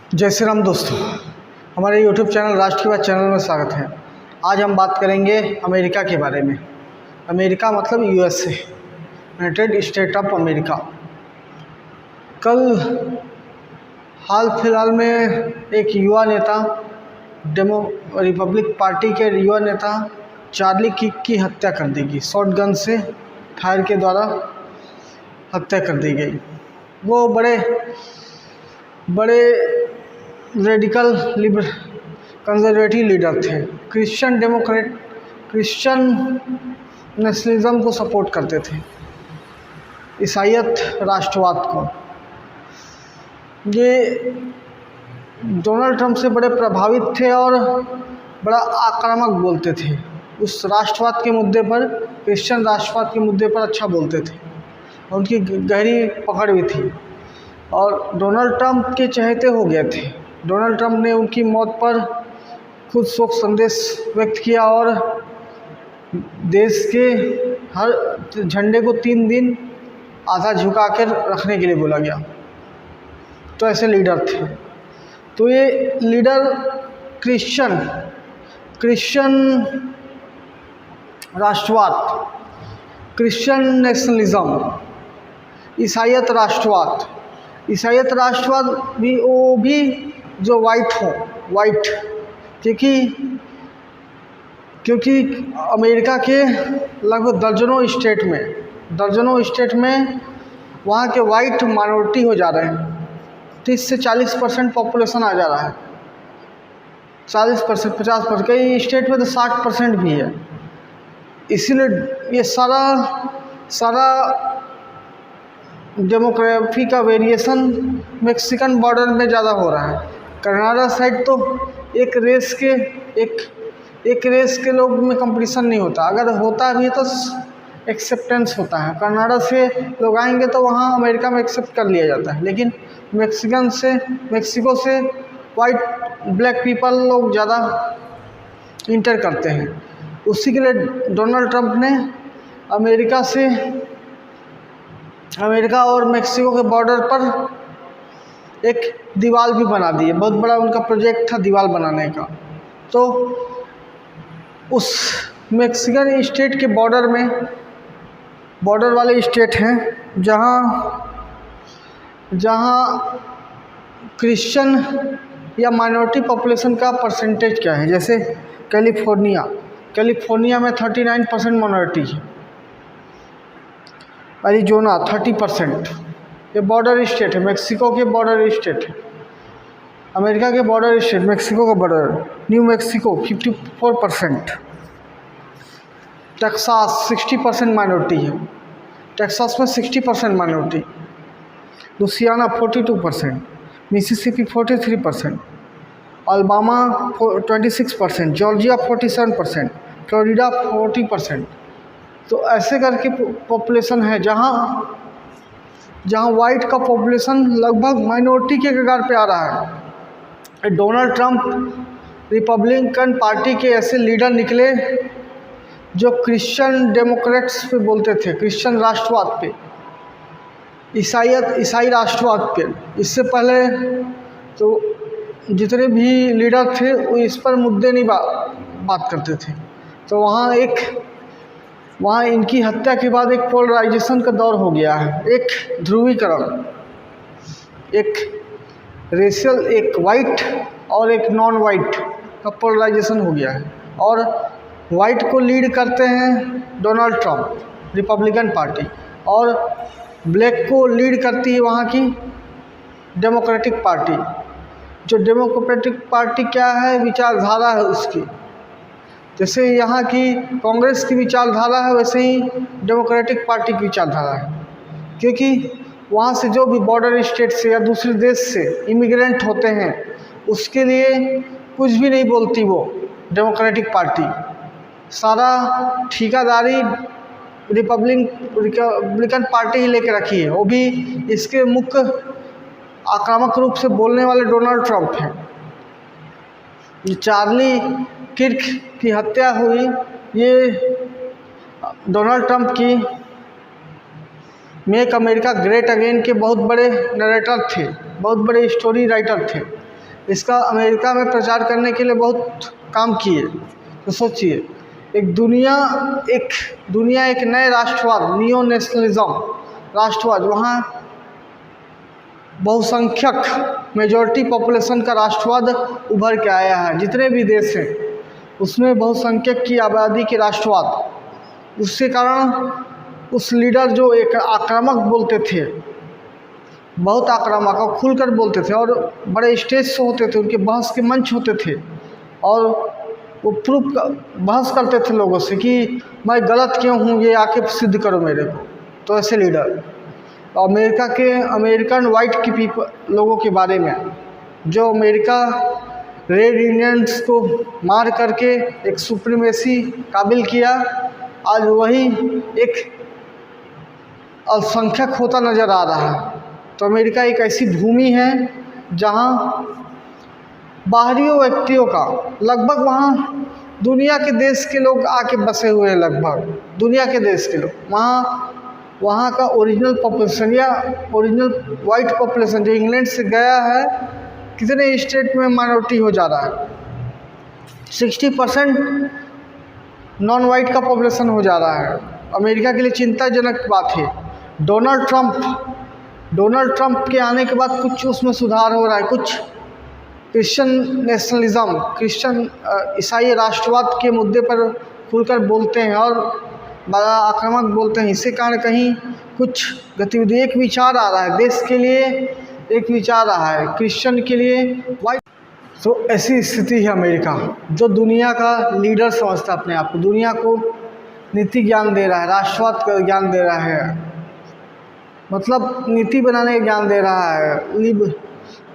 जय श्री राम दोस्तों, हमारे YouTube चैनल राष्ट्र की बात चैनल में स्वागत है। आज हम बात करेंगे अमेरिका के बारे में। अमेरिका मतलब USA, United state of America. कल हाल फिलहाल में एक युवा नेता, रिपब्लिक पार्टी के युवा नेता चार्ली किर्क की हत्या कर दी गई। शॉटगन से फायर के द्वारा हत्या कर दी गई। वो बड़े रेडिकल कंजर्वेटिव लीडर थे। क्रिश्चियन नेशनलिज्म को सपोर्ट करते थे, ईसाईयत राष्ट्रवाद को। ये डोनाल्ड ट्रंप से बड़े प्रभावित थे और बड़ा आक्रामक बोलते थे। उस राष्ट्रवाद के मुद्दे पर, क्रिश्चियन राष्ट्रवाद के मुद्दे पर अच्छा बोलते थे। उनकी गहरी पकड़ भी थी और डोनाल्ड ट्रंप के चहेते हो गए थे। डोनाल्ड ट्रंप ने उनकी मौत पर खुद शोक संदेश व्यक्त किया और देश के हर झंडे को 3 दिन आधा झुका कर रखने के लिए बोला गया। तो ऐसे लीडर थे। तो ये लीडर क्रिश्चियन राष्ट्रवाद, क्रिश्चियन नेशनलिज्म, ईसाईयत राष्ट्रवाद भी, वो भी जो वाइट, क्योंकि अमेरिका के लगभग दर्जनों स्टेट में वहाँ के वाइट माइनॉरिटी हो जा रहे हैं। 30 से 40% पॉपुलेशन आ जा रहा है। 40%, 50%, कई स्टेट में तो 60% भी है। इसीलिए ये सारा डेमोग्राफी का वेरिएशन मेक्सिकन बॉर्डर में ज़्यादा हो रहा है। कनाडा साइड तो एक रेस के लोग में कंपटीशन नहीं होता। अगर होता भी तो एक्सेप्टेंस होता है। कनाडा से लोग आएंगे तो वहाँ अमेरिका में एक्सेप्ट कर लिया जाता है, लेकिन मेक्सिको से वाइट ब्लैक पीपल लोग ज़्यादा इंटर करते हैं। उसी के लिए डोनाल्ड ट्रंप ने अमेरिका और मेक्सिको के बॉर्डर पर एक दीवार भी बना दी है। बहुत बड़ा उनका प्रोजेक्ट था दीवार बनाने का। तो उस मेक्सिकन स्टेट के बॉर्डर वाले स्टेट हैं जहाँ क्रिश्चियन या माइनॉरिटी पॉपुलेशन का परसेंटेज क्या है। जैसे कैलिफोर्निया में 39% माइनॉरिटी है। अरिजोना 30%। ये बॉर्डर स्टेट है, मेक्सिको के बॉर्डर स्टेट है। अमेरिका के बॉर्डर स्टेट, मेक्सिको का border. New Mexico 54%। Texas 60% minority है। टेक्सास में 60% minority. Louisiana 42%। Mississippi 43%। Alabama 26%। Georgia 47%। Florida 40%। तो ऐसे करके पॉपुलेशन है जहाँ वाइट का पॉपुलेशन लगभग माइनॉरिटी के कगार पे आ रहा है। डोनाल्ड ट्रंप रिपब्लिकन पार्टी के ऐसे लीडर निकले जो क्रिश्चियन डेमोक्रेट्स पे बोलते थे, क्रिश्चियन राष्ट्रवाद पे, ईसाई राष्ट्रवाद पे। इससे पहले तो जितने भी लीडर थे वो इस पर मुद्दे नहीं बात करते थे। तो वहाँ इनकी हत्या के बाद एक पोलराइजेशन का दौर हो गया है। एक ध्रुवीकरण, एक रेशियल, एक वाइट और एक नॉन वाइट का पोलराइजेशन हो गया है। और वाइट को लीड करते हैं डोनाल्ड ट्रंप, रिपब्लिकन पार्टी, और ब्लैक को लीड करती है वहाँ की डेमोक्रेटिक पार्टी। जो डेमोक्रेटिक पार्टी क्या है, विचारधारा है उसकी। जैसे यहाँ की कांग्रेस की विचारधारा है, वैसे ही डेमोक्रेटिक पार्टी की विचारधारा है। क्योंकि वहाँ से जो भी बॉर्डर स्टेट से या दूसरे देश से इमिग्रेंट होते हैं, उसके लिए कुछ भी नहीं बोलती वो डेमोक्रेटिक पार्टी। सारा ठेकेदारी रिपब्लिकन पार्टी ही लेके रखी है। वो भी इसके मुख्य आक्रामक रूप से बोलने वाले डोनाल्ड ट्रंप हैं। चार्ली किर्क की हत्या हुई, ये डोनाल्ड ट्रंप की मेक अमेरिका ग्रेट अगेन के बहुत बड़े नरेटर थे, बहुत बड़े स्टोरी राइटर थे। इसका अमेरिका में प्रचार करने के लिए बहुत काम किए। तो सोचिए, एक दुनिया एक नए राष्ट्रवाद, नियो नेशनलिज्म राष्ट्रवाद, वहाँ बहुसंख्यक मेजॉरिटी पॉपुलेशन का राष्ट्रवाद उभर के आया है। जितने भी देश हैं उसमें बहुसंख्यक की आबादी के राष्ट्रवाद, उसके कारण उस लीडर जो एक आक्रामक बोलते थे, बहुत आक्रामक और खुलकर बोलते थे, और बड़े स्टेज से होते थे, उनके बहस के मंच होते थे, और वो बहस करते थे लोगों से कि मैं गलत क्यों हूँ, ये आके सिद्ध करो मेरे को। तो ऐसे लीडर अमेरिकन वाइट की लोगों के बारे में, जो अमेरिका रेड इंडियंस को मार करके एक सुप्रीमेसी काबिल किया, आज वही एक अल्पसंख्यक होता नज़र आ रहा है। तो अमेरिका एक ऐसी भूमि है जहाँ बाहरी व्यक्तियों का लगभग, वहाँ दुनिया के देश के लोग आके बसे हुए हैं, लगभग दुनिया के देश के लोग। वहाँ का ओरिजिनल पॉपुलेशन या ओरिजिनल वाइट पॉपुलेशन जो इंग्लैंड से गया है, कितने स्टेट में माइनॉरिटी हो जा रहा है, 60% नॉन वाइट का पॉपुलेशन हो जा रहा है। अमेरिका के लिए चिंताजनक बात है। डोनाल्ड ट्रंप के आने के बाद कुछ उसमें सुधार हो रहा है, कुछ क्रिश्चियन नेशनलिज्म, क्रिश्चियन ईसाई राष्ट्रवाद के मुद्दे पर खुलकर बोलते हैं और बड़ा आक्रामक बोलते हैं। इसके कारण कहीं कुछ गतिविधि, एक विचार आ रहा है देश के लिए, एक विचार आ रहा है क्रिश्चियन के लिए वाइट। तो ऐसी स्थिति है अमेरिका, जो दुनिया का लीडर समझता है अपने आप को, दुनिया को नीति ज्ञान दे रहा है, राष्ट्रवाद का ज्ञान दे रहा है, मतलब नीति बनाने का ज्ञान दे रहा है,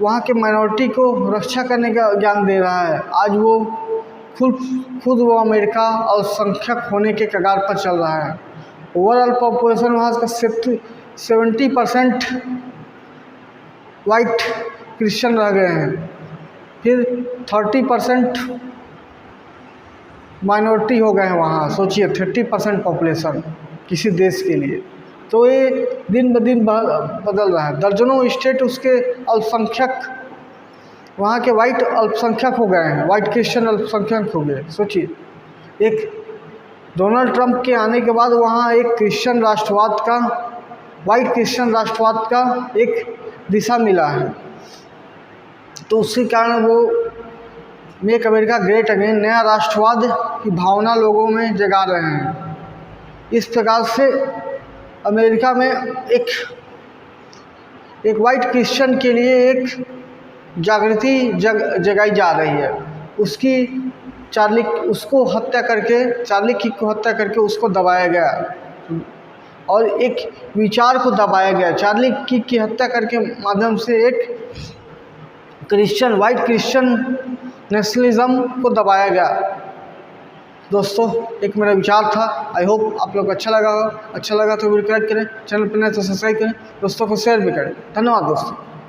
वहाँ के माइनॉरिटी को रक्षा करने का ज्ञान दे रहा है। आज वो खुद वो अमेरिका अल्पसंख्यक होने के कगार पर चल रहा है। ओवरऑल पॉपुलेशन वहाँ का 70% वाइट क्रिश्चियन रह गए हैं, फिर 30% माइनॉरिटी हो गए हैं वहाँ। सोचिए 30% पॉपुलेशन किसी देश के लिए, तो ये दिन ब दिन बदल रहा है। दर्जनों स्टेट उसके अल्पसंख्यक, वहाँ के वाइट अल्पसंख्यक हो गए हैं, वाइट क्रिश्चियन अल्पसंख्यक हो गए। सोचिए, एक डोनाल्ड ट्रंप के आने के बाद वहाँ एक क्रिश्चियन राष्ट्रवाद का, वाइट क्रिश्चियन राष्ट्रवाद का एक दिशा मिला है। तो उसी कारण वो मेक अमेरिका ग्रेट अगेन, नया राष्ट्रवाद की भावना लोगों में जगा रहे हैं। इस प्रकार से अमेरिका में एक वाइट क्रिश्चियन के लिए एक जागृति जगाई जा रही है। चार्ली किक को हत्या करके उसको दबाया गया और एक विचार को दबाया गया। चार्ली किक की हत्या करके माध्यम से एक वाइट क्रिश्चियन नेशनलिज्म को दबाया गया। दोस्तों, एक मेरा विचार था। आई होप आप लोग अच्छा लगा तो वीडियो को लाइक करें, चैनल पर नए तो सब्सक्राइब करें, दोस्तों को शेयर भी करें। धन्यवाद दोस्तों।